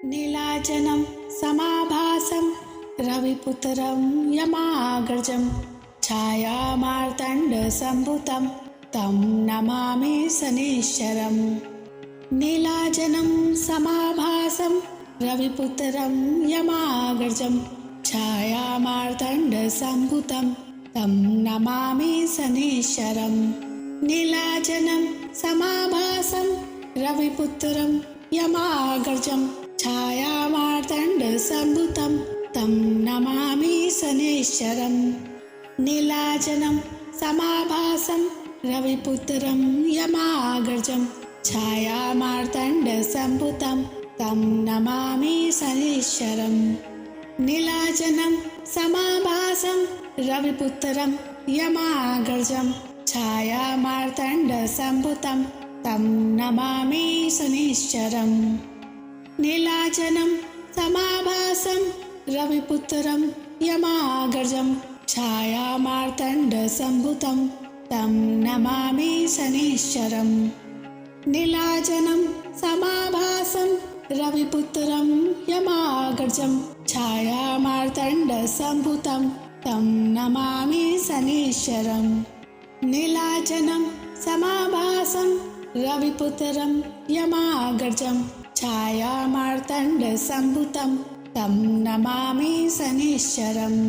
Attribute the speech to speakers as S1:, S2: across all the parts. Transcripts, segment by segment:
S1: नीलाचलं समाभासं रविपुत्रं यमाग्रजं छायामार्तण्डसम्भुतं तं नमामि शनैश्चरम्। नीलाचलं समाभासं रविपुत्रं यमाग्रजं छायामार्तण्डसम्भुतं तं नमामि शनैश्चरम्। नीलाचलं समाभासं रविपुत्रं यमाग्रजं छायामार्तण्डसम्भुतं तं नमामि शनैश्चरम्। नीलाचलं समाभासं रविपुत्रं यमाग्रजं छायामार्तण्डसम्भुतं तं नमामि शनैश्चरम्। नीलाचलं समाभासं रविपुत्रं यमाग्रजं छायामार्तण्डसम्भुतं तं नमामि शनैश्चरम्। नीलाचलं समाभासं रविपुत्रं यमाग्रजं छायामार्तण्डसम्भुतं तं नमामि शनैश्चरम्। नीलाचलं समाभासं रविपुत्रं यमाग्रजं छायामार्तण्डसम्भुतं तं नमामि शनैश्चरम्। नीलाचलं समाभासं रविपुत्रं यमाग्रजं छायामार्तण्डसम्भुतं तं नमामि शनैश्चरम्।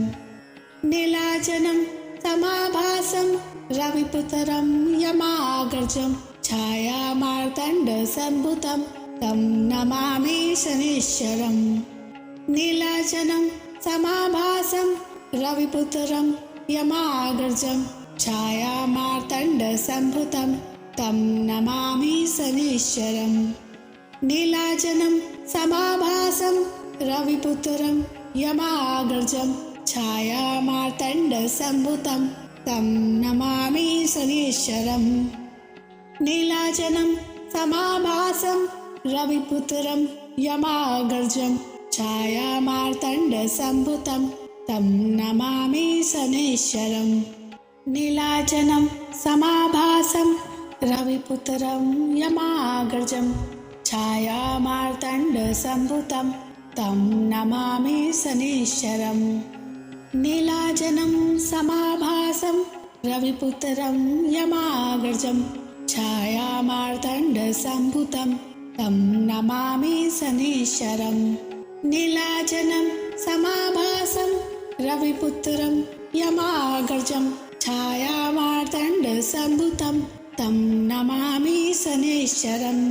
S1: नीलाचलं समाभासं रविपुत्रं यमाग्रजं छायामार्तण्डसम्भुतं तं नमामि शनैश्चरम्। नीलाचलं समाभासं रविपुत्रं यमाग्रजं छायामार्तण्डसम्भुतं तं नमामि शनैश्चरम्। नीलाचलं समाभासं रविपुत्रं यमाग्रजं छायामार्तण्डसम्भुतं तं नमामि शनैश्चरम्। नीलाचलं समाभासं रविपुत्रं यमाग्रजं छायामार्तण्डसम्भुतं तं नमामि शनैश्चरम्। नीलाचलं समाभासं रविपुत्रं यमाग्रजं छायामार्तण्डसम्भुतं तं नमामि शनैश्चरम्। नीलाचलं समाभासं रविपुत्रं यमाग्रजं छायामार्तण्डसम्भुतं तं नमामि शनैश्चरम्। नीलाचलं समाभासं रविपुत्रं यमाग्रजं छायामार्तण्डसम्भुतं तं नमामि शनैश्चरम्।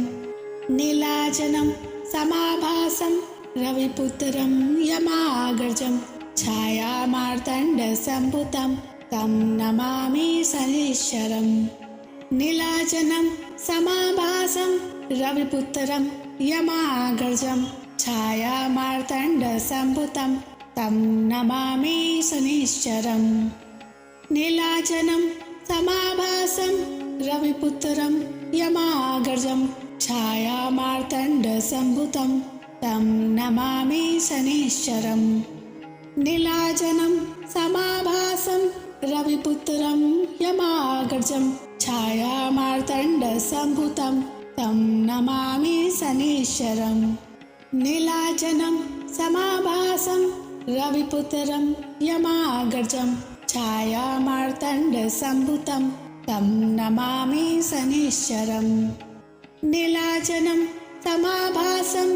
S1: नीलाचलं समाभासं रविपुत्रं यमाग्रजं छायामार्तण्डसम्भुतं तं नमामि शनैश्चरम्। नीलाचलं समाभासं रविपुत्रं यमाग्रजं छायामार्तण्डसम्भुतं तं नमामि शनैश्चरम्। नीलाचलं समाभासं रविपुत्रं यमाग्रजं छायामार्तण्डसम्भुतं तं नमामि शनैश्चरम्। नीलाचलं समाभासं रविपुत्रं यमाग्रजं छायामार्तण्डसम्भुतं तं नमामि शनैश्चरम्। नीलाचलं समाभासं रविपुत्रं यमाग्रजं छायामार्तण्डसम्भुतं तं नमामि शनैश्चरम्। नीलाचलं समाभासं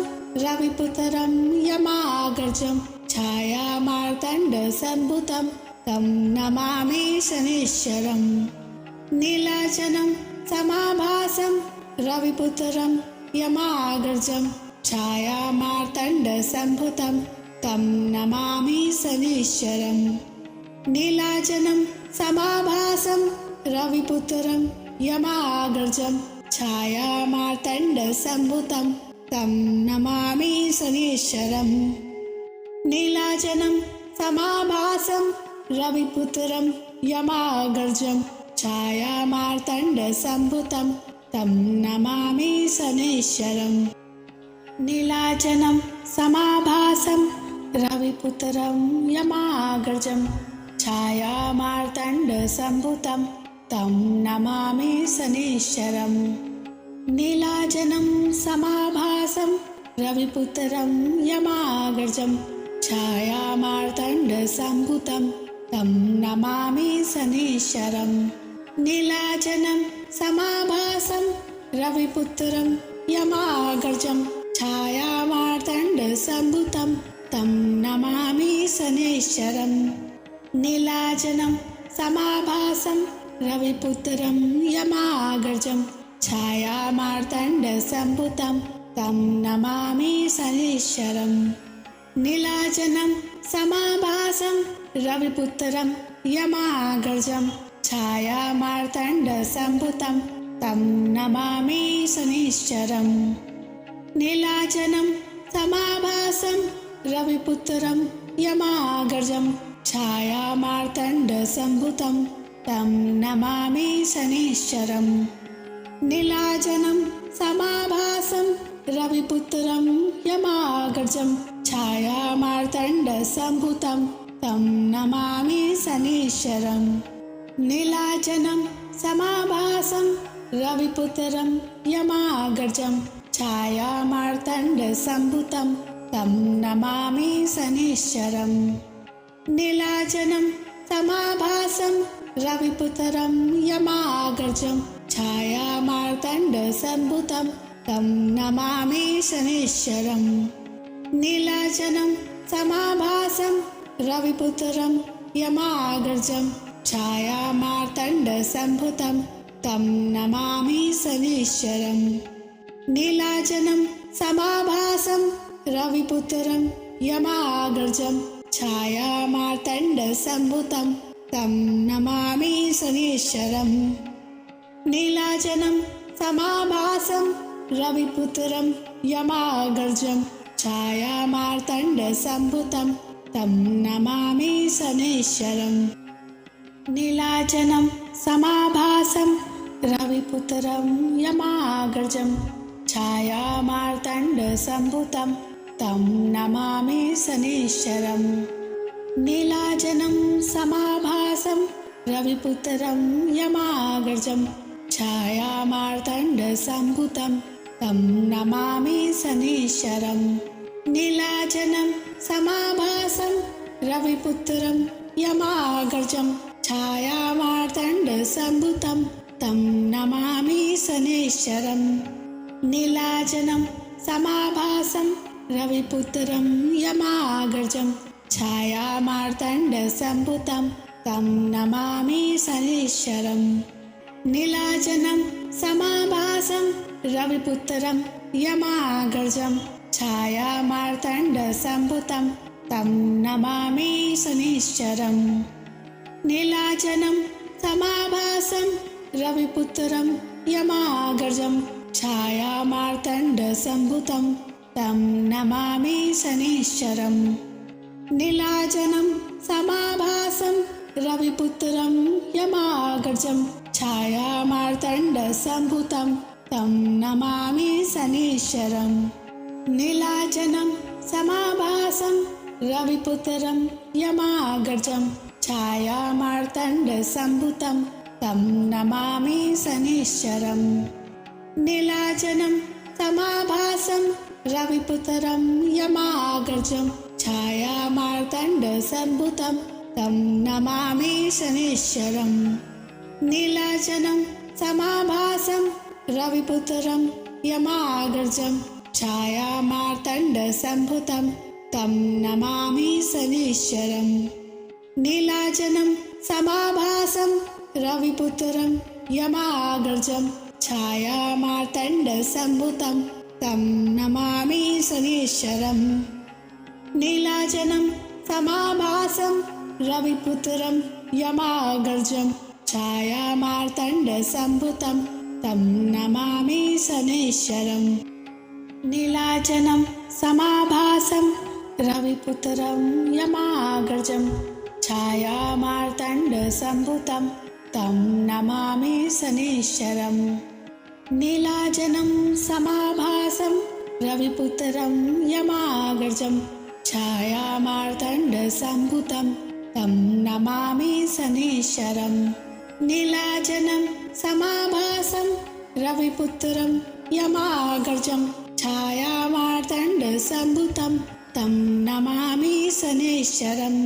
S1: रविपुत्रं यमाग्रजं छायामार्तण्डसम्भुतं तं नमामि शनैश्चरम्। नीलाचलं समाभासं रविपुत्रं यमाग्रजं छायामार्तण्डसम्भुतं तं नमामि शनैश्चरम्। नीलाचलं समाभासं रविपुत्रं यमाग्रजं छायामार्तण्डसम्भुतं तं नमामि शनैश्चरम्। नीलाचलं समाभासं रविपुत्रं यमाग्रजं छायामार्तण्डसम्भुतं तं नमामि शनैश्चरम्। नीलाचलं समाभासं रविपुत्रं यमाग्रजं छायामार्तण्डसम्भुतं तं नमामि शनैश्चरम्। नीलाचलं समाभासं रविपुत्रं यमाग्रजं छायामार्तण्डसम्भुतं तं नमामि शनैश्वरम् नीलाचलं समाभासं रविपुत्रं यमाग्रजं छायामार्तण्डसम्भुतं तं नमामि शनैश्वरम् नीलाचलं समाभासं रविपुत्रं यमाग्रजं छायामार्तण्डसम्भुतं तं नमामि शनैश्वरम् नीलाचलं समाभासं रविपुत्रं यमाग्रजं छायामार्तण्डसम्भुतं तं नमामि शनैश्वरम् नीलाचलं समाभासं रविपुत्रं यमाग्रजं छायामार्तण्डसम्भुतं तं नमामि शनैश्वरम् नीलाचलं समाभासं रविपुत्रं यमाग्रजं छायामार्तण्डसम्भुतं तं नमामि शनैश्वरम् नीलाचलं समाभासं रविपुत्रं यमाग्रजं छायामार्तण्डसम्भुतं तं नमामि शनैश्वरम् नीलाचलं समाभासं रविपुत्रं यमाग्रजं छायामार्तण्डसम्भुतं तं नमामि शनैश्वरम् नीलाचलं समाभासं रविपुत्रं यमाग्रजं छायामार्तण्डसम्भुतं तं नमामि शनैश्वरम् नीलाचलं समाभासं रविपुत्रं यमाग्रजं छायामार्तण्डसम्भुतं तं नमामि शनैश्वरम् नीलाचलं समाभासं रविपुत्रं यमाग्रजं छायामार्तण्डसम्भुतं तं नमामि शनैश्वरम् नीलाचलं समाभासं रविपुत्रं यमाग्रजं छायामार्तण्डसम्भुतं तं नमामि शनैश्वरम् नीलाचलं समाभासं रविपुत्रं यमाग्रजं छायामार्तण्डसम्भुतं तं नमामि शनैश्वरम् नीलाचलं समाभासं रविपुत्रं यमाग्रजं छायामार्तण्डसम्भुतं तं नमामि शनैश्वरम् नीलाचलं समाभासं रविपुत्रं यमाग्रजं छायामार्तण्डसम्भुतं तं नमामि शनैश्वरम् नीलाचलं समाभासं रविपुत्रं यमाग्रजं छायामार्तण्डसम्भुतं तं नमामि शनैश्वरम् नीलाचलं समाभासं रविपुत्रं यमाग्रजं छायामार्तण्डसम्भुतं तं नमामि शनैश्वरम् नीलाचलं समाभासं रविपुत्रं यमाग्रजं छायामार्तण्डसम्भुतं तं नमामि शनैश्वरम् नीलाचलं समाभासं रविपुत्रं यमाग्रजं छायामार्तण्डसम्भुतं तं नमामि शनैश्वरम् नीलाचलं समाभासं रविपुत्रं यमाग्रजं छायामार्तण्डसम्भुतं तं नमामि शनैश्वरम् नीलाचलं समाभासं रविपुत्रं यमाग्रजं छायामार्तण्डसम्भुतं तं नमामि शनैश्वरम् नीलाचलं समाभासं रविपुत्रं यमाग्रजं छायामार्तण्डसम्भुतं तं नमामि शनैश्वरम् नीलाचलं समाभासं रविपुत्रं यमाग्रजं छायामार्तण्डसम्भुतं तं नमामि शनैश्वरम् नीलाचलं समाभासं रविपुत्रं यमाग्रजं छायामार्तण्डसम्भुतं तं नमामि शनैश्वरम् नीलाचलं समाभासं रविपुत्रं यमाग्रजं छायामार्तण्डसम्भुतं तं नमामि शनैश्वरम् नीलाचलं समाभासं रविपुत्रं यमाग्रजं छायामार्तण्डसम्भुतं तं नमामि शनैश्चरम्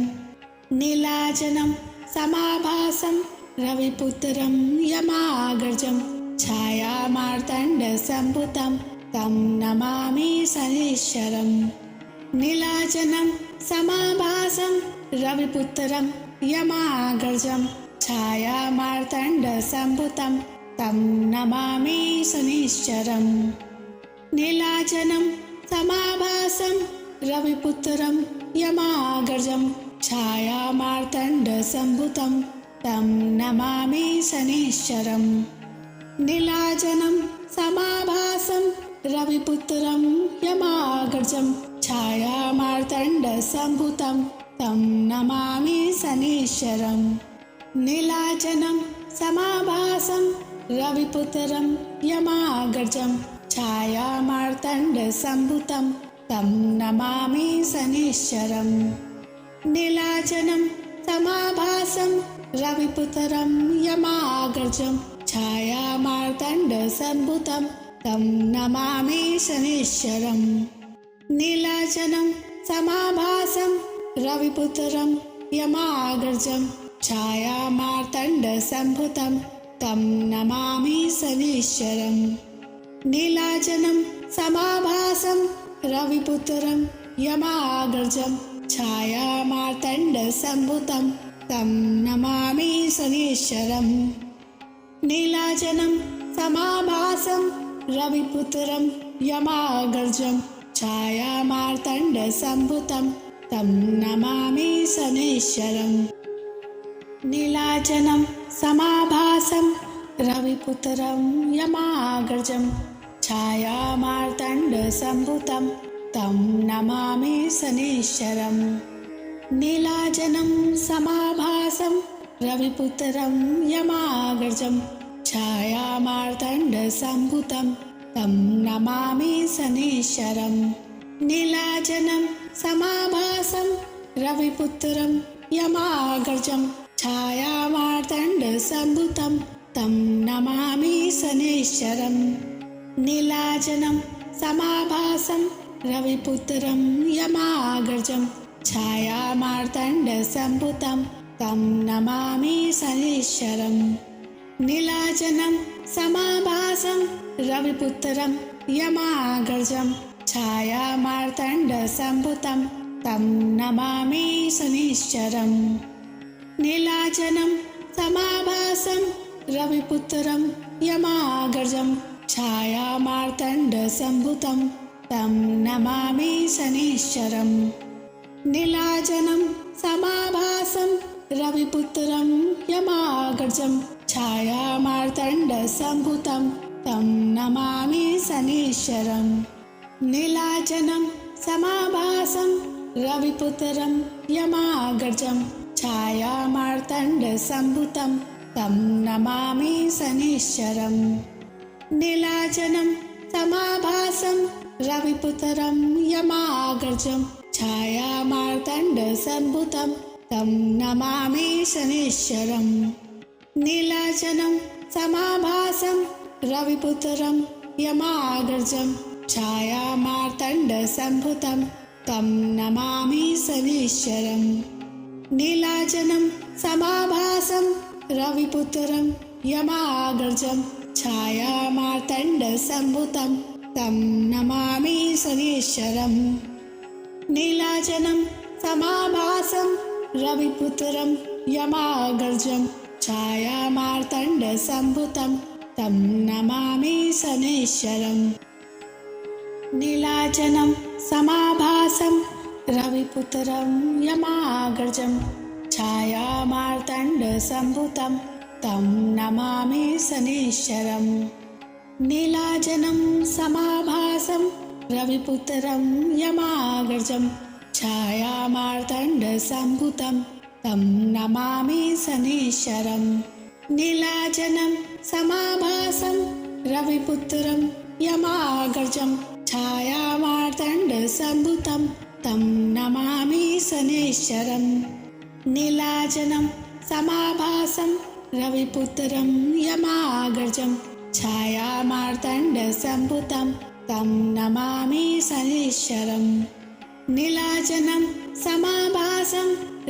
S1: नीलाचलं समाभासं रविपुत्रं यमाग्रजं छायामार्तण्डसम्भुतं तं नमामि शनैश्चरम् नीलाचलं समाभासं रविपुत्रं यमाग्रजं छायामार्तण्डसम्भुतं तं नमामि शनैश्चरम् नीलाचलं समाभासं रविपुत्रं यमाग्रजं छायामार्तण्डसम्भुतं तं नमामि शनैश्चरम् नीलाचलं समाभासं रविपुत्रं यमाग्रजं छायामार्तण्डसम्भुतं तं नमामि शनैश्चरम् नीलाचलं समाभासं रविपुत्रं यमाग्रजं छायामार्तण्डसम्भुतं तं नमामि शनैश्चरम् नीलाचलं समाभासं रविपुत्रं यमाग्रजं छायामार्तण्डसम्भुतं तं नमामि शनैश्चरम् नीलाचलं समाभासं रविपुत्रं यमाग्रजं छायामार्तण्डसम्भुतं तं नमामि शनैश्चरम् नीलाचलं समाभासं रविपुत्रं यमाग्रजं छायामार्तण्डसम्भुतं तं नमामि शनैश्चरम् नीलाचलं समाभासं रविपुत्रं यमाग्रजं छायामार्तण्डसम्भुतं तं नमामि शनैश्चरम् नीलाचलं समाभासं रविपुत्रं यमाग्रजं छायामार्तण्डसम्भुतं तं नमामि शनैश्चरम् नीलाचलं समाभासं रविपुत्रं यमाग्रजं छायामार्तण्डसम्भुतं तं नमामि शनैश्चरम् नीलाचलं समाभासं रविपुत्रं यमाग्रजं छायामार्तण्डसम्भुतं तं नमामि शनैश्चरम् नीलाचलं समाभासं रविपुत्रं यमाग्रजं छायामार्तण्डसम्भुतं तं नमामि शनैश्चरम् नीलाचलं समाभासं रविपुत्रं यमाग्रजं छायामार्तण्डसम्भुतं तं नमामि शनैश्चरम् नीलाचलं समाभासं रविपुत्रं यमाग्रजं छायामार्तण्डसम्भुतं तं नमामि शनैश्चरम् नीलाचलं समाभासं रविपुत्रं यमाग्रजं छायामार्तण्डसम्भुतं तं नमामि शनैश्चरम् नीलाचलं समाभासं रविपुत्रं यमाग्रजं छायामार्तण्डसम्भुतं तं नमामि शनैश्चरम् नीलाचलं समाभासं रविपुत्रं यमाग्रजं छायामार्तण्डसम्भुतं तं नमामि शनैश्चरम् नीलाचलं समाभासं रविपुत्रं यमाग्रजं छायामार्तण्डसम्भुतं तं नमामि शनैश्चरम् नीलाचलं समाभासं रविपुत्रं यमाग्रजं छायामार्तण्डसम्भुतं तं नमामि शनैश्चरम् नीलाचलं समाभासं रविपुत्रं यमाग्रजं छायामार्तण्डसम्भुतं तं नमामि शनैश्चरम् नीलाचलं समाभासं रविपुत्रं यमाग्रजं छायामार्तण्डसम्भुतं तं नमामि शनैश्चरम् नीलाचलं समाभासं रविपुत्रं यमाग्रजं छायामार्तण्डसम्भुतं तं नमामि शनैश्चरम् नीलाचलं समाभासं रविपुत्रं यमाग्रजं छायामार्तण्डसम्भुतं तं नमामि शनैश्चरम् नीलाचलं समाभासं रविपुत्रं यमाग्रजं छायामार्तण्डसम्भुतं तं नमामि शनैश्वरम्। नीलाचलं समाभासं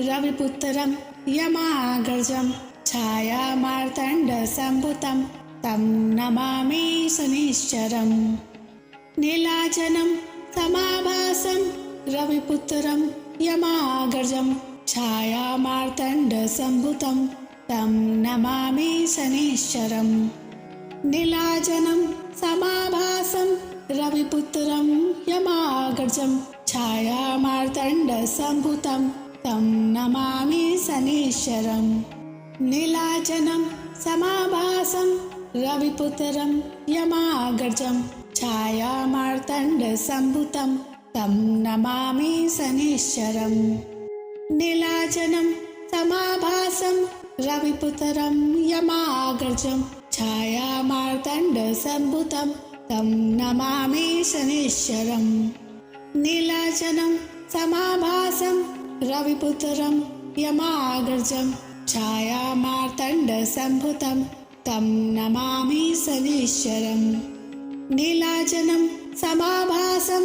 S1: रविपुत्रं यमाग्रजं छायामार्तण्डसम्भुतं तं नमामि शनैश्वरम्। नीलाचलं समाभासं रविपुत्रं यमाग्रजं छायामार्तण्डसम्भुतं तं नमामि शनैश्वरम्। नीलाचलं समाभासं रविपुत्रं यमाग्रजं छायामार्तण्डसम्भुतं तं नमामि शनैश्वरम्। नीलाचलं समाभासं रविपुत्रं यमाग्रजं छायामार्तण्डसम्भुतं तं नमामि शनैश्वरम्। नीलाचलं समाभासं रविपुत्रं यमाग्रजं छायामार्तण्डसम्भुतं तं नमामि शनैश्वरम्। नीलाचलं समाभासं रविपुत्रं यमाग्रजं छायामार्तण्डसम्भुतं तं नमामि शनैश्वरम्। नीलाचलं समाभासं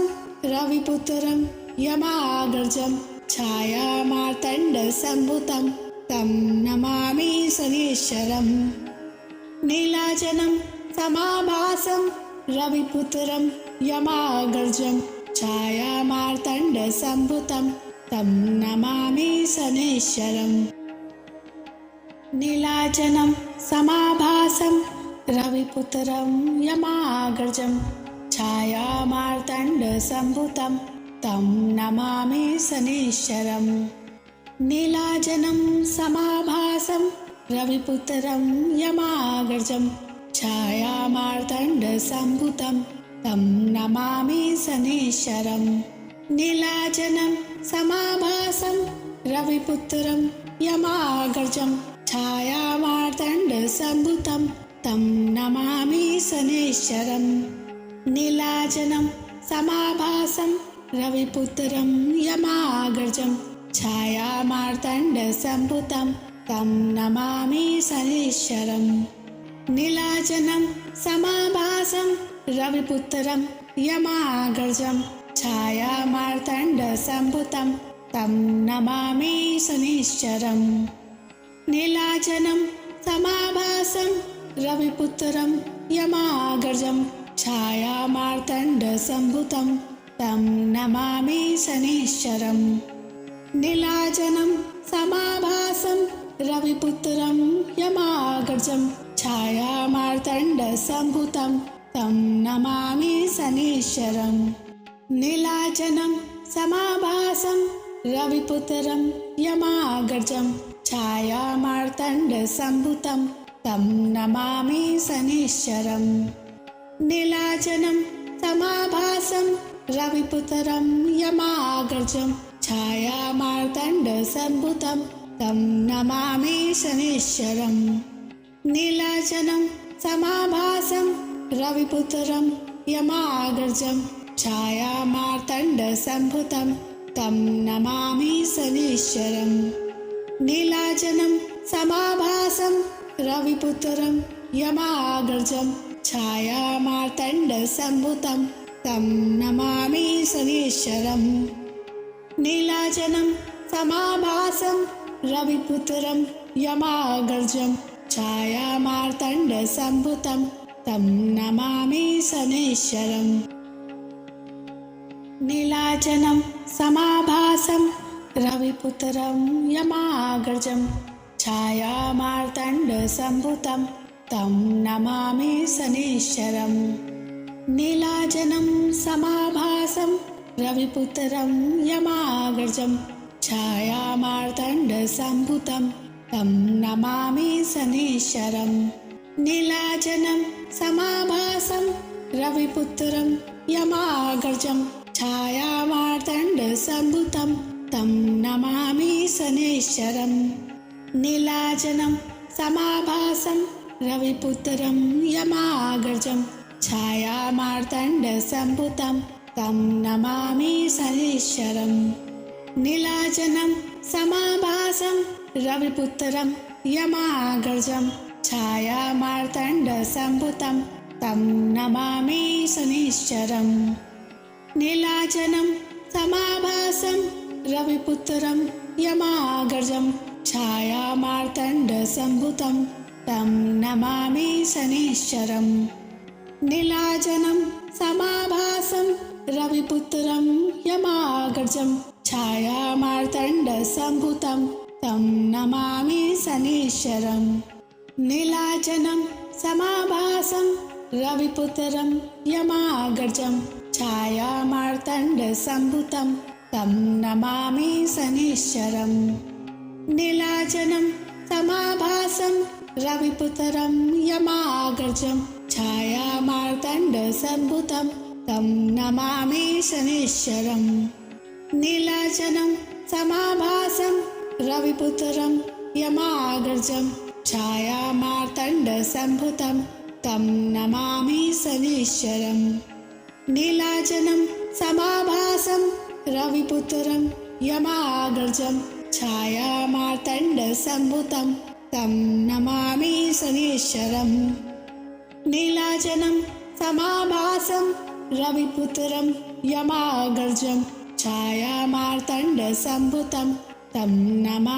S1: रविपुत्रं यमाग्रजं छायामार्तण्डसम्भुतं तं नमामि शनैश्वरम्। नीलाचलं समाभासं रविपुत्रं यमाग्रजं छायामार्तण्डसम्भुतं तं नमामि शनैश्वरम्। नीलाचलं समाभासं रविपुत्रं यमाग्रजं छायामार्तण्डसम्भुतं तं नमामि शनैश्वरम्। नीलाचलं समाभासं रविपुत्रं यमाग्रजं छायामार्तण्डसम्भुतं तं नमामि शनैश्वरम्। नीलाचलं समाभासं रविपुत्रं यमाग्रजं छायामार्तण्डसम्भुतं तं नमामि शनैश्वरम्। नीलाचलं समाभासं रविपुत्रं यमाग्रजं छायामार्तण्डसम्भुतं तं नमामि शनैश्वरम्। नीलाचलं समाभासं रविपुत्रं यमाग्रजं छायामार्तण्डसम्भुतं तं नमामि शनैश्वरम्। नीलाचलं समाभासं रविपुत्रं यमाग्रजं छायामार्तण्डसम्भुतं तं नमामि शनैश्वरम्। नीलाचलं समाभासं रविपुत्रं यमाग्रजं छायामार्तण्डसम्भुतं तं नमामि शनैश्वरम्। नीलाचलं समाभासं रविपुत्रं यमाग्रजं छायामार्तण्डसम्भुतं तं नमामि शनैश्वरम्। नीलाचलं समाभासं रविपुत्रं यमाग्रजं छायामार्तण्डसम्भुतं तं नमामि शनैश्वरम्। नीलाचलं समाभासं रविपुत्रं यमाग्रजं छायामार्तण्डसम्भुतं तं नमामि शनैश्वरम्। नीलाचलं समाभासं रविपुत्रं यमाग्रजं छायामार्तण्डसम्भुतं तं नमामि शनैश्वरम्। नीलाचलं समाभासं रविपुत्रं यमाग्रजं छायामार्तण्डसम्भुतं तं नमामि शनैश्वरम्। नीलाचलं समाभासं रविपुत्रं यमाग्रजं छायामार्तण्डसम्भुतं तं नमामि शनैश्वरम्। नीलाचलं समाभासं रविपुत्रं यमाग्रजं छायामार्तण्डसम्भुतं तं नमामि शनैश्वरम्। नीलाचलं समाभासं रविपुत्रं यमाग्रजं छायामार्तण्डसम्भुतं तं नमामि शनैश्वरम्। नीलाचलं समाभासं रविपुत्रं यमाग्रजं छायामार्तण्डसम्भुतं तं नमामि शनैश्वरम्। नीलाचलं समाभासं रविपुत्रं यमाग्रजं छायामार्तण्डसम्भुतं तं नमामि शनिश्चरम् नीलाचलं समाभासं रविपुत्रं यमाग्रजं छायामार्तण्डसम्भुतं तं नमामि शनिश्चरम् नीलाचलं समाभासं रविपुत्रं यमाग्रजं छायामार्तण्डसम्भुतं तं नमामि शनिश्चरम् नीलाचलं समाभासं रविपुत्रं यमाग्रजं छायामार्तण्डसम्भुतं तं नमामि शनिश्चरम् नीलाचलं समाभासं रविपुत्रं यमाग्रजं छायामार्तण्डसम्भुतं तं नमामि शनिश्चरम् नीलाचलं समाभासं रविपुत्रं यमाग्रजं छायामार्तण्डसम्भुतं तं नमामि शनिश्चरम् नीलाचलं समाभासं रविपुत्रं यमाग्रजं छायामार्तण्डसम्भुतं तं नमामि शनिश्चरम् नीलाचलं समाभासं रविपुत्रं यमाग्रजं छायामार्तण्डसम्भुतं तं नमामि